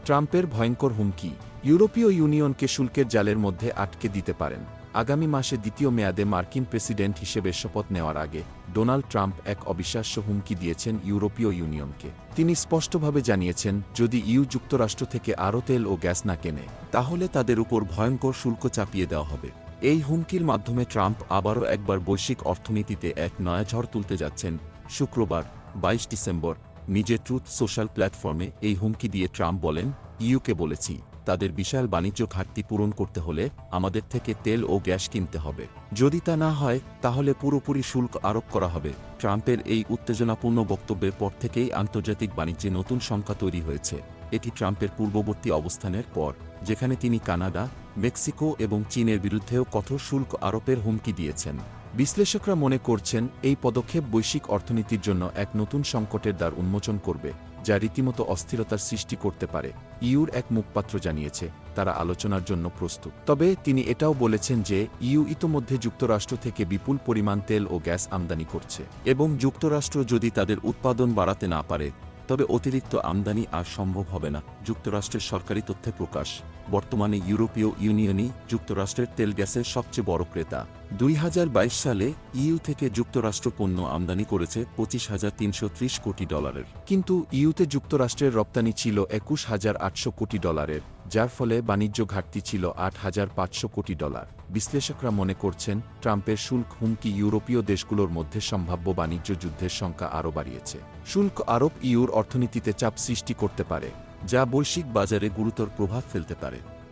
ট্রাম্পের ভয়ঙ্কর হুমকি, ইউরোপীয় ইউনিয়নকে শুল্কের জালের মধ্যে আটকে দিতে পারেন। আগামী মাসে দ্বিতীয় মেয়াদে মার্কিন প্রেসিডেন্ট হিসেবে শপথ নেওয়ার আগে ডোনাল্ড ট্রাম্প এক অবিশ্বাস্য হুমকি দিয়েছেন ইউরোপীয় ইউনিয়নকে। তিনি স্পষ্টভাবে জানিয়েছেন, যদি যুক্তরাষ্ট্র থেকে আরও তেল ও গ্যাস না কেনে, তাহলে তাদের উপর ভয়ঙ্কর শুল্ক চাপিয়ে দেওয়া হবে। এই হুমকির মাধ্যমে ট্রাম্প আবারও একবার বৈশ্বিক অর্থনীতিতে এক নয়া ঝড় তুলতে যাচ্ছেন। শুক্রবার 22 ডিসেম্বর নিজের ট্রুথ সোশ্যাল প্ল্যাটফর্মে এই হুমকি দিয়ে ট্রাম্প বলেন, ইউকে বলেছি, তাদের বিশাল বাণিজ্য ঘাটতি পূরণ করতে হলে আমাদের থেকে তেল ও গ্যাস কিনতে হবে। যদি তা না হয়, তাহলে পুরোপুরি শুল্ক আরোপ করা হবে। ট্রাম্পের এই উত্তেজনাপূর্ণ বক্তব্যের পর থেকেই আন্তর্জাতিক বাণিজ্যে নতুন শঙ্কা তৈরি হয়েছে। এটি ট্রাম্পের পূর্ববর্তী অবস্থানের পর, যেখানে তিনি কানাডা, মেক্সিকো এবং চীনের বিরুদ্ধেও কঠোর শুল্ক আরোপের হুমকি দিয়েছেন। বিশ্লেষকরা মনে করছেন, এই পদক্ষেপ বৈশ্বিক অর্থনীতির জন্য এক নতুন সংকটের দ্বার উন্মোচন করবে, যা রীতিমতো অস্থিরতার সৃষ্টি করতে পারে। ইউর এক মুখপাত্র জানিয়েছে, তারা আলোচনার জন্য প্রস্তুত। তবে তিনি এটাও বলেছেন যে ইতোমধ্যে যুক্তরাষ্ট্র থেকে বিপুল পরিমাণ তেল ও গ্যাস আমদানি করছে, এবং যুক্তরাষ্ট্র যদি তাদের উৎপাদন বাড়াতে না পারে, তবে অতিরিক্ত আমদানি আর সম্ভব হবে না। যুক্তরাষ্ট্রের সরকারি তথ্যে প্রকাশ, বর্তমানে ইউরোপীয় ইউনিয়নই যুক্তরাষ্ট্রের তেল গ্যাসের সবচেয়ে বড় ক্রেতা। 2022 সালে ইইউ থেকে যুক্তরাষ্ট্র পণ্য আমদানি করেছে $25,330 কোটি। কিন্তু ইইউতে যুক্তরাষ্ট্রের রপ্তানি ছিল $21,800 কোটি, যার ফলে বাণিজ্য ঘাটতি ছিল $8,500 কোটি। বিশ্লেষকরা মনে করছেন, ট্রাম্পের শুল্ক হুমকি ইউরোপীয় দেশগুলোর মধ্যে সম্ভাব্য বাণিজ্য যুদ্ধের সংখ্যা আরও বাড়িয়েছে। শুল্ক আরোপ ইইউর অর্থনীতিতে চাপ সৃষ্টি করতে পারে, যা বৈশ্বিক বাজারে গুরুতর প্রভাব ফেলতে পারে।